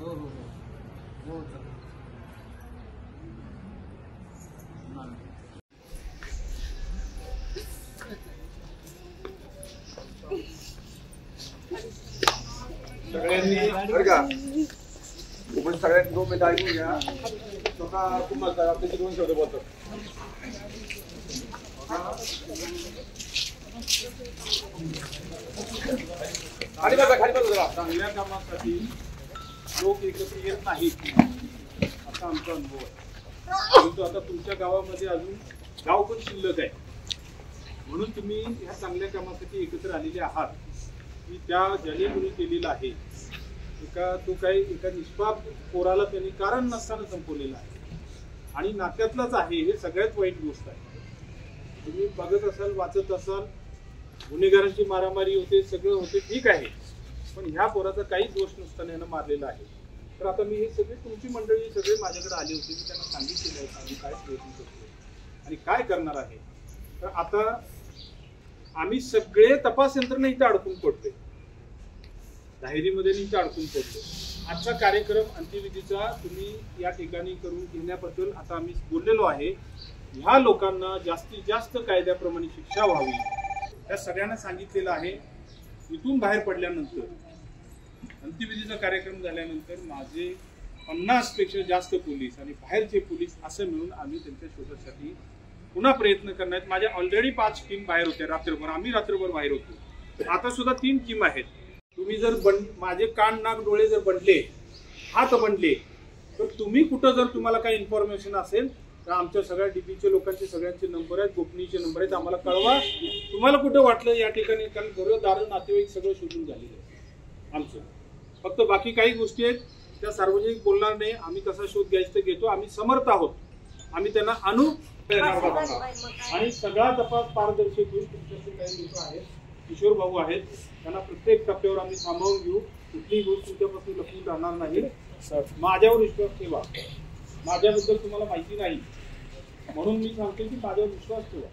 हो हो हो सगळ्यांनी बरं का म्हणजे सगळ्यांनी 2 मिनिटं ऐकून घ्या. स्वतः कुमार आपल्याचे 2 शब्द बोलतात. खाली बसा. चांगल्या कामासाठी लोक एकत्र येत नाहीत असा आमचा अनुभव आहे. परंतु आता तुमच्या गावामध्ये अजून गाव पण शिल्लक आहे म्हणून तुम्ही ह्या चांगल्या कामासाठी एकत्र आलेले आहात की त्या ज्याने कोणी केलेलं आहे एका निष्पाप पोराला त्यांनी कारण नसताना संपवलेलं आहे आणि नात्यातलाच आहे. हे सगळ्यात वाईट गोष्ट आहे. तुम्ही बघत असाल वाचत असाल गुन्हेगारांची मारामारी होते सगळं होते ठीक आहे पण ह्या पोराचा काही दोष नसताना यानं मारलेला आहे. तर आता मी हे सगळे तुमची मंडळी सगळे माझ्याकडे आले होते की त्यांना सांगितलेलं आहे आम्ही काय प्रयत्न करतो आणि काय करणार आहे. तर आता आम्ही सगळे तपास यंत्रणा इथे अडकून पडतोय धायरीमध्ये इथे अडकून पडतो. आजचा कार्यक्रम अंत्यविधीचा तुम्ही या ठिकाणी करून घेण्याबद्दल आता आम्ही बोललेलो आहे. ह्या लोकांना जास्तीत जास्त कायद्याप्रमाणे शिक्षा व्हावी त्या सगळ्यांना सांगितलेलं आहे. इथून बाहेर पडल्यानंतर अंत्यविधीचा कार्यक्रम झाल्यानंतर माझे 50 पेक्षा जास्त पोलीस आणि बाहेरचे पोलीस असं मिळून आम्ही त्यांच्या शोधासाठी पुन्हा प्रयत्न करणार आहेत. माझ्या ऑलरेडी 5 टीम बाहेर होत्या रात्रभर. आम्ही रात्रभर बाहेर होतो. आता सुद्धा 3 टीम आहेत. तुम्ही जर माझे कान नाक डोळे जर बनले हात बनले तर तुम्ही कुठं जर तुम्हाला काही इन्फॉर्मेशन असेल तर आमच्या सगळ्या डीपीचे लोकांचे सगळ्यांचे नंबर आहेत गोपनीयचे नंबर आहेत आम्हाला कळवा. तुम्हाला कुठं वाटलं या ठिकाणी कारण घरदार नातेवाईक सगळं शोधून झालेलं आहे आमचं. फक्त बाकी काही गोष्टी आहेत त्या सार्वजनिक बोलणार नाही. आम्ही कसा शोध घ्यायचा ते घेतो. आम्ही समर्थ आहोत. आम्ही त्यांना आणू आणि सगळा तपास पारदर्शक होईल. तुमच्याकडे काही लोक आहेत किशोर भाऊ आहेत त्यांना प्रत्येक टप्प्यावर आम्ही सामावून घेऊ. कुठलीही गोष्ट तुमच्यापासून लपून राहणार नाही. माझ्यावर विश्वास ठेवा. माझ्याबद्दल तुम्हाला माहिती नाही म्हणून मी सांगतो की माझ्यावर विश्वास ठेवा.